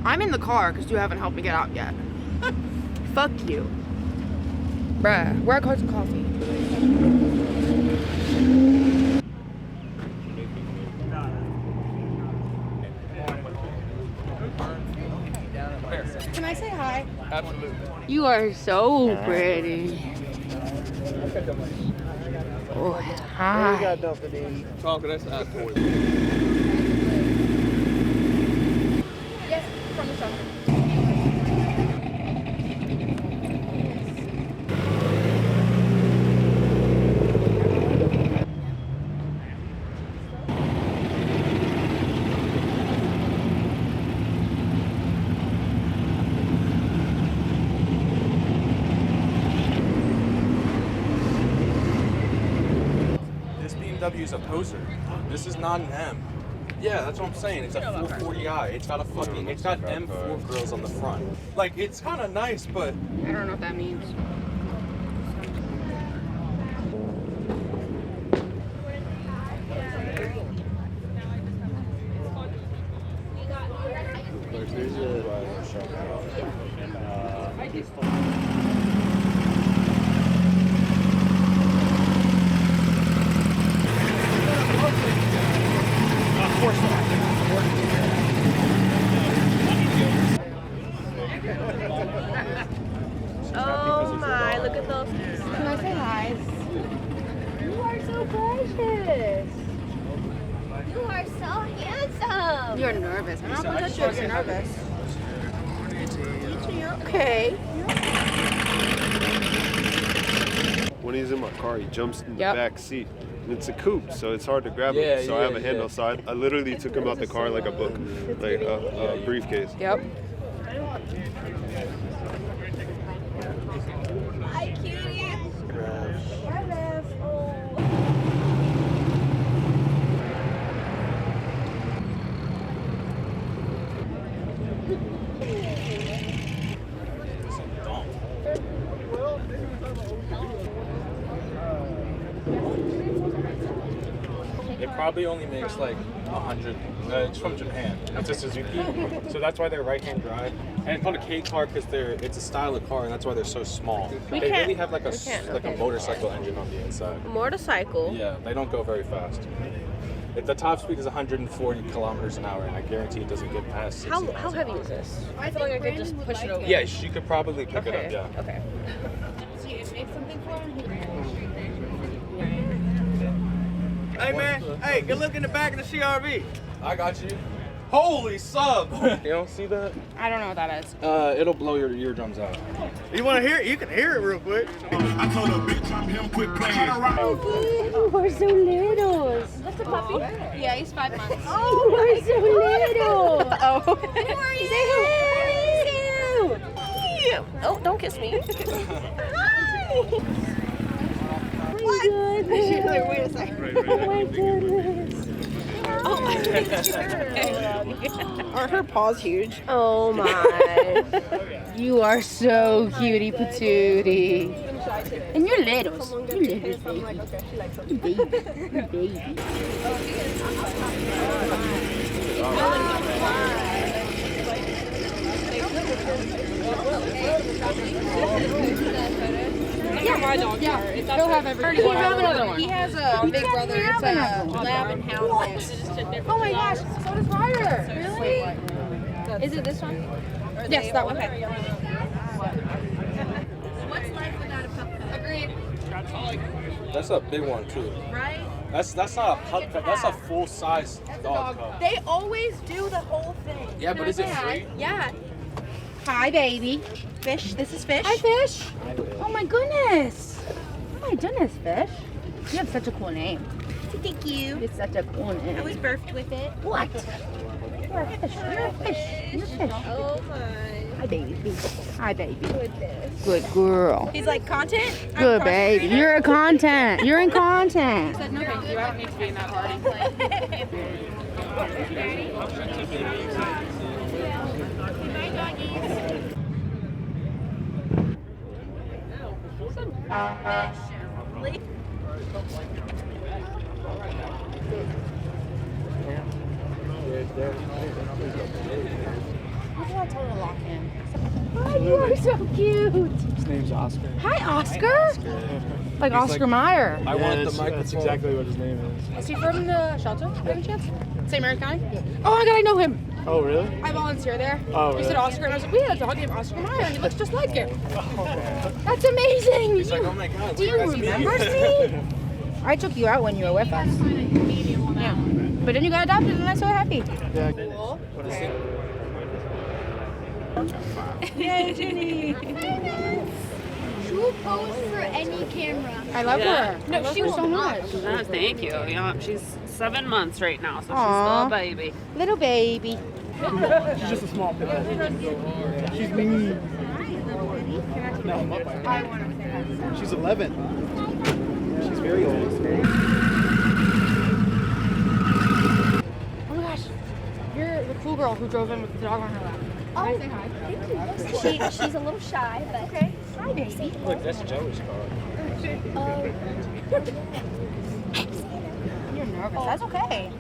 I'm in the car because you haven't helped me get out yet. Fuck you. Bruh, where are cards and coffee? Can I say hi? Absolutely. You are so pretty. Oh, hi. Talk, that's our toy. Yes, from the shelter. BMW is a poser. This is not an M. Yeah, that's what I'm saying. It's a 440i. It's got M4 grills on the front. Like, it's kind of nice, but I don't know what that means. Oh my, look at those. Can I say hi? You are so precious. You are so handsome. You're nervous. I'm not gonna touch you if you're nervous. Okay. When he's in my car, he jumps in the Yep. back seat. And it's a coupe, so it's hard to grab him. So I have a handle. So I literally took him out the car like a book, like a briefcase. Yep. Hi, cutie. Hi, Rev. Oh. it probably only makes like 100. It's from Japan. It's a Suzuki, so that's why they're right-hand drive. And it's called a K car because it's a style of car, and that's why they're so small. They really have like a motorcycle engine on the inside. Motorcycle. Yeah, they don't go very fast. The top speed is 140 kilometers an hour, and I guarantee it doesn't get past 60. How heavy is this? I feel like I could just push it over. Yeah, she could probably pick it up. Yeah. Okay. Hey man, hey, good look in the back of the CRV. I got you. Holy sub! You don't see that? I don't know what that is. It'll blow your eardrums out. You want to hear it? You can hear it real quick. I told her, bitch, I'm him, quit playing. You are so little. That's a puppy. Yeah, he's 5 months. Oh, you are so little. Oh. Who are you? Say hey. Oh, don't kiss me. Hi. What? She's like, wait a second. Oh my goodness. Are her paws huge? Oh my. You are so cutie patootie. And you're little. You're little, baby. You're baby. Yeah, my dog. Yeah, he'll have everything. He have another one. He has a big brother. It's a lab and hound mix. Oh my gosh, so does Ryder. Really? Is it this one? Yes, that one. What's life without a pup? Agreed. That's a big one too. Right? That's not a pup cup. That's a full size dog cup. They always do the whole thing. Yeah, but is it free? Yeah. Hi, baby. Fish. This is Fish. Hi, Fish. Oh my goodness. Oh my goodness, Fish. You have such a cool name. Thank you. It's such a cool name. I was birthed with it. What? You're a fish. You're a fish. You're a fish. Oh my. Hi, baby. Hi, baby. Goodness. Good girl. He's like, content? Good baby. You're a content. You're in content. No, thank you. I don't need to be in that party. Who did I tell to lock in? Oh, you are so cute. His name's Oscar. Hi, Oscar. Like Oscar Mayer. I want the that's microphone. exactly what his name is. Is he from the shelter, by any chance? St. Mary's County? Oh my god, I know him. Oh, really? I volunteer there. Oh, He said really? Oscar, and I was like, we had a dog named Oscar Mayer, and he looks just like him. That's amazing. He's like, oh my god. Do you remember me? I took you out when you were with us. Yeah. But then you got adopted, and I'm so happy. Yeah. Yay, Ginny. She'll pose for any camera. I love her. No, she was so much. No, thank you. You know, she's 7 months right now, so Aw. she's still a baby. Little baby. She's just a small pet. She's mean. No, she's 11. She's very old. Oh my gosh. You're the cool girl who drove in with the dog on her lap. Oh, Can I say hi? thank you. She's a little shy, but okay. Hi, baby. Look, that's Joey's car. Oh, You're nervous. That's okay.